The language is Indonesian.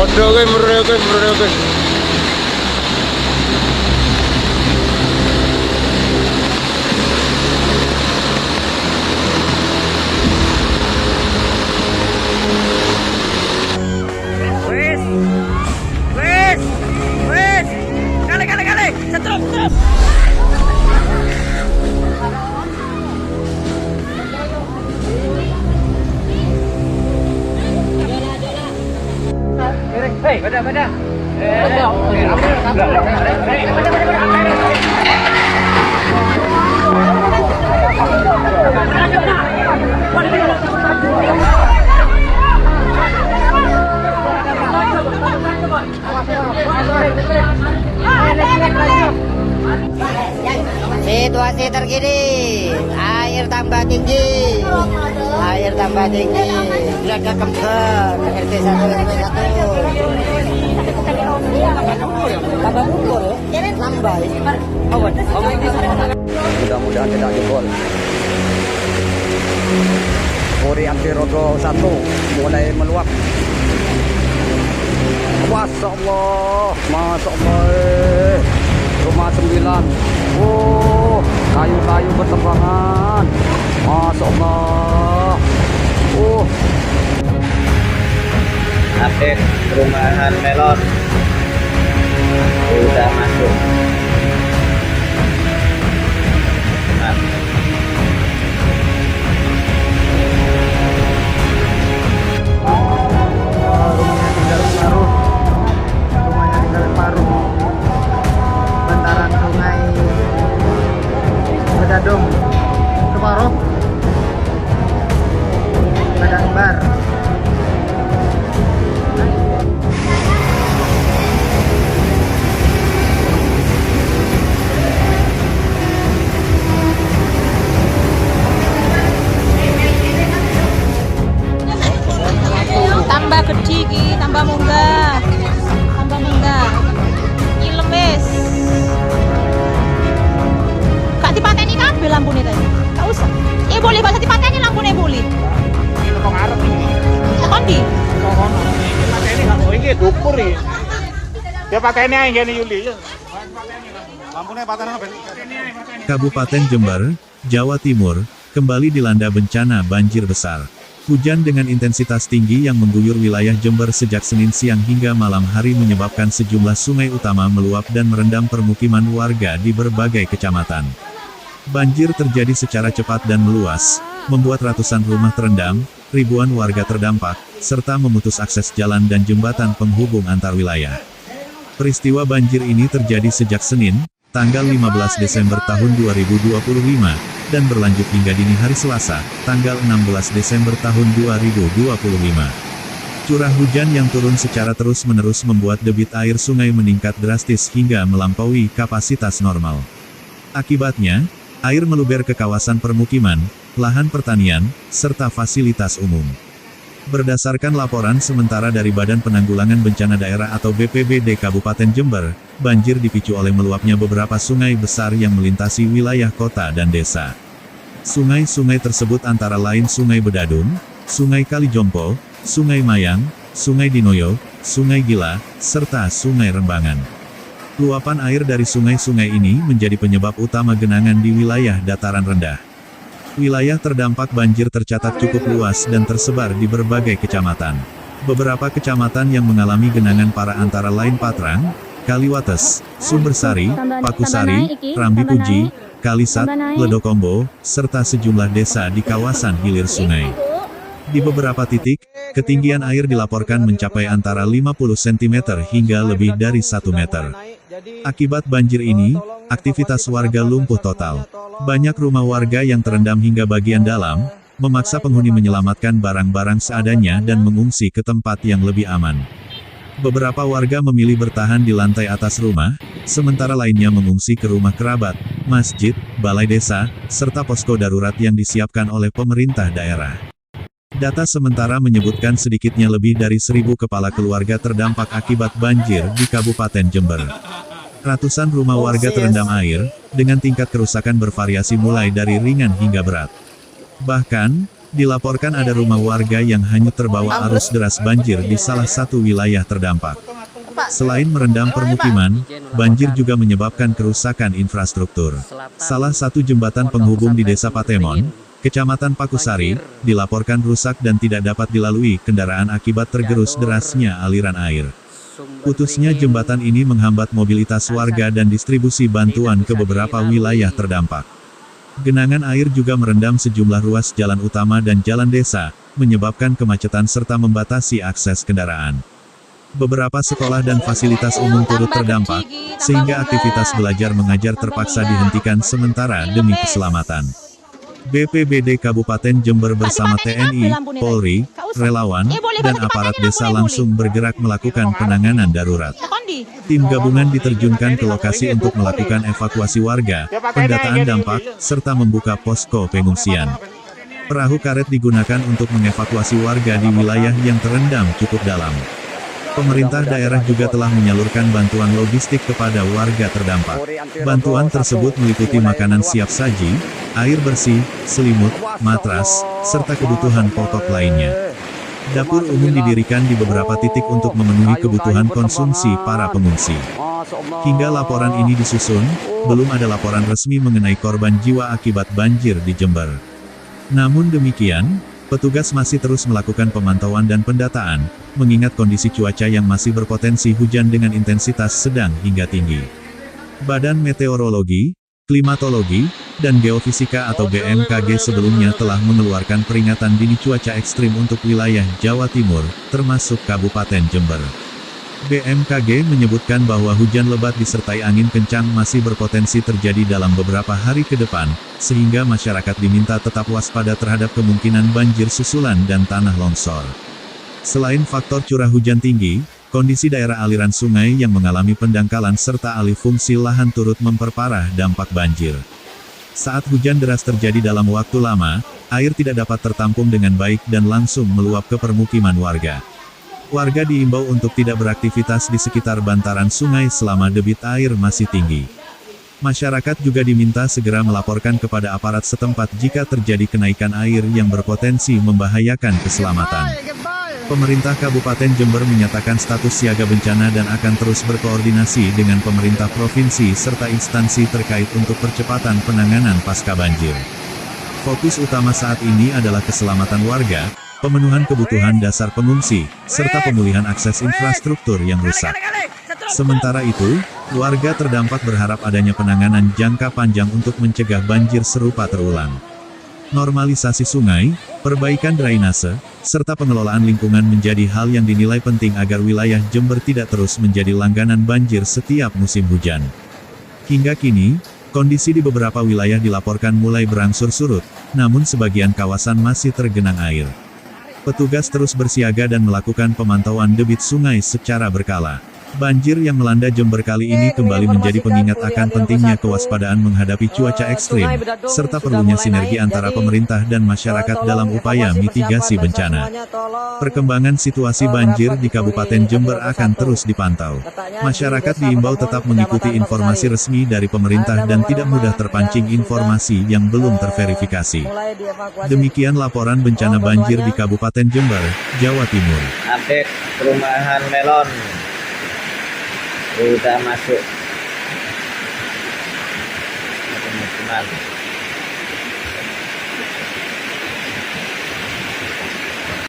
Merdeka. Wes, wes, wes. Kali. Setrum. Hei, pada. Situasi terkini, air tambah tinggi, geladak kembar, RT 1 RW 1. Tambah ukur ya, nambah. Mudah-mudahan tidak jebol. Puri Anti Rodo 1 mulai meluap. Masya Allah. Rumah 9. Oh, kayu-kayu berterbangan. Masya Allah. Update perumahan melon sudah masuk. Nah, Rumahnya tinggal paruh. Bantaran sungai Bedadung separuh. Bedangbar. Tambah gede iki, tambah munggah. Ilem wis. Gak dipateni kabeh lampune tadi. Gak usah. Ya boleh bahasa dipateni lampune boleh. kok arep iki. Tekan di. Kono. Iki pateni gak kok iki dukur iki. Ya pateni ae ngene Yuli. Lampune pateni ben. Kabupaten Jember, Jawa Timur, kembali dilanda bencana banjir besar. Hujan dengan intensitas tinggi yang mengguyur wilayah Jember sejak Senin siang hingga malam hari menyebabkan sejumlah sungai utama meluap dan merendam permukiman warga di berbagai kecamatan. Banjir terjadi secara cepat dan meluas, membuat ratusan rumah terendam, ribuan warga terdampak, serta memutus akses jalan dan jembatan penghubung antar wilayah. Peristiwa banjir ini terjadi sejak Senin, tanggal 15 Desember tahun 2025, dan berlanjut hingga dini hari Selasa, tanggal 16 Desember tahun 2025. Curah hujan yang turun secara terus-menerus membuat debit air sungai meningkat drastis hingga melampaui kapasitas normal. Akibatnya, air meluber ke kawasan permukiman, lahan pertanian, serta fasilitas umum. Berdasarkan laporan sementara dari Badan Penanggulangan Bencana Daerah atau BPBD Kabupaten Jember, banjir dipicu oleh meluapnya beberapa sungai besar yang melintasi wilayah kota dan desa. Sungai-sungai tersebut antara lain Sungai Bedadung, Sungai Kalijompo, Sungai Mayang, Sungai Dinoyo, Sungai Gila, serta Sungai Rembangan. Luapan air dari sungai-sungai ini menjadi penyebab utama genangan di wilayah dataran rendah. Wilayah terdampak banjir tercatat cukup luas dan tersebar di berbagai kecamatan. Beberapa kecamatan yang mengalami genangan parah antara lain Patrang, Kaliwates, Sumbersari, Pakusari, Rambi Puji, Kalisat, Ledokombo, serta sejumlah desa di kawasan hilir sungai. Di beberapa titik, ketinggian air dilaporkan mencapai antara 50 cm hingga lebih dari 1 meter. Akibat banjir ini, aktivitas warga lumpuh total. Banyak rumah warga yang terendam hingga bagian dalam, memaksa penghuni menyelamatkan barang-barang seadanya dan mengungsi ke tempat yang lebih aman. Beberapa warga memilih bertahan di lantai atas rumah, sementara lainnya mengungsi ke rumah kerabat, masjid, balai desa, serta posko darurat yang disiapkan oleh pemerintah daerah. Data sementara menyebutkan sedikitnya lebih dari 1.000 kepala keluarga terdampak akibat banjir di Kabupaten Jember. Ratusan rumah warga terendam air, dengan tingkat kerusakan bervariasi mulai dari ringan hingga berat. Bahkan, Dilaporkan ada rumah warga yang hanyut terbawa arus deras banjir di salah satu wilayah terdampak. Selain merendam permukiman, banjir juga menyebabkan kerusakan infrastruktur. Salah satu jembatan penghubung di Desa Patemon, Kecamatan Pakusari, dilaporkan rusak dan tidak dapat dilalui kendaraan akibat tergerus derasnya aliran air. Putusnya jembatan ini menghambat mobilitas warga dan distribusi bantuan ke beberapa wilayah terdampak. Genangan air juga merendam sejumlah ruas jalan utama dan jalan desa, menyebabkan kemacetan serta membatasi akses kendaraan. Beberapa sekolah dan fasilitas umum turut terdampak, sehingga aktivitas belajar mengajar terpaksa dihentikan sementara demi keselamatan. BPBD Kabupaten Jember bersama TNI, Polri, relawan, dan aparat desa langsung bergerak melakukan penanganan darurat. Tim gabungan diterjunkan ke lokasi untuk melakukan evakuasi warga, pendataan dampak, serta membuka posko pengungsian. Perahu karet digunakan untuk mengevakuasi warga di wilayah yang terendam cukup dalam. Pemerintah daerah juga telah menyalurkan bantuan logistik kepada warga terdampak. Bantuan tersebut meliputi makanan siap saji, air bersih, selimut, matras, serta kebutuhan pokok lainnya. Dapur umum didirikan di beberapa titik untuk memenuhi kebutuhan konsumsi para pengungsi. Hingga laporan ini disusun, belum ada laporan resmi mengenai korban jiwa akibat banjir di Jember. Namun demikian, petugas masih terus melakukan pemantauan dan pendataan, mengingat kondisi cuaca yang masih berpotensi hujan dengan intensitas sedang hingga tinggi. Badan Meteorologi, Klimatologi, dan Geofisika atau BMKG sebelumnya telah mengeluarkan peringatan dini cuaca ekstrim untuk wilayah Jawa Timur, termasuk Kabupaten Jember. BMKG menyebutkan bahwa hujan lebat disertai angin kencang masih berpotensi terjadi dalam beberapa hari ke depan, sehingga masyarakat diminta tetap waspada terhadap kemungkinan banjir susulan dan tanah longsor. Selain faktor curah hujan tinggi, kondisi daerah aliran sungai yang mengalami pendangkalan serta alih fungsi lahan turut memperparah dampak banjir. Saat hujan deras terjadi dalam waktu lama, air tidak dapat tertampung dengan baik dan langsung meluap ke permukiman warga. Warga diimbau untuk tidak beraktivitas di sekitar bantaran sungai selama debit air masih tinggi. Masyarakat juga diminta segera melaporkan kepada aparat setempat jika terjadi kenaikan air yang berpotensi membahayakan keselamatan. Pemerintah Kabupaten Jember menyatakan status siaga bencana dan akan terus berkoordinasi dengan pemerintah provinsi serta instansi terkait untuk percepatan penanganan pasca banjir. Fokus utama saat ini adalah keselamatan warga, pemenuhan kebutuhan dasar pengungsi, serta pemulihan akses infrastruktur yang rusak. Sementara itu, warga terdampak berharap adanya penanganan jangka panjang untuk mencegah banjir serupa terulang. Normalisasi sungai, perbaikan drainase, serta pengelolaan lingkungan menjadi hal yang dinilai penting agar wilayah Jember tidak terus menjadi langganan banjir setiap musim hujan. Hingga kini, kondisi di beberapa wilayah dilaporkan mulai berangsur surut, namun sebagian kawasan masih tergenang air. Petugas terus bersiaga dan melakukan pemantauan debit sungai secara berkala. Banjir yang melanda Jember kali ini kembali menjadi pengingat akan pentingnya kewaspadaan menghadapi cuaca ekstrim, serta perlunya sinergi antara pemerintah dan masyarakat dalam upaya mitigasi bencana. Perkembangan situasi banjir di Kabupaten Jember akan terus dipantau. Masyarakat diimbau tetap mengikuti informasi resmi dari pemerintah dan tidak mudah terpancing informasi yang belum terverifikasi. Demikian laporan bencana banjir di Kabupaten Jember, Jawa Timur. Update perumahan Melon udah masuk.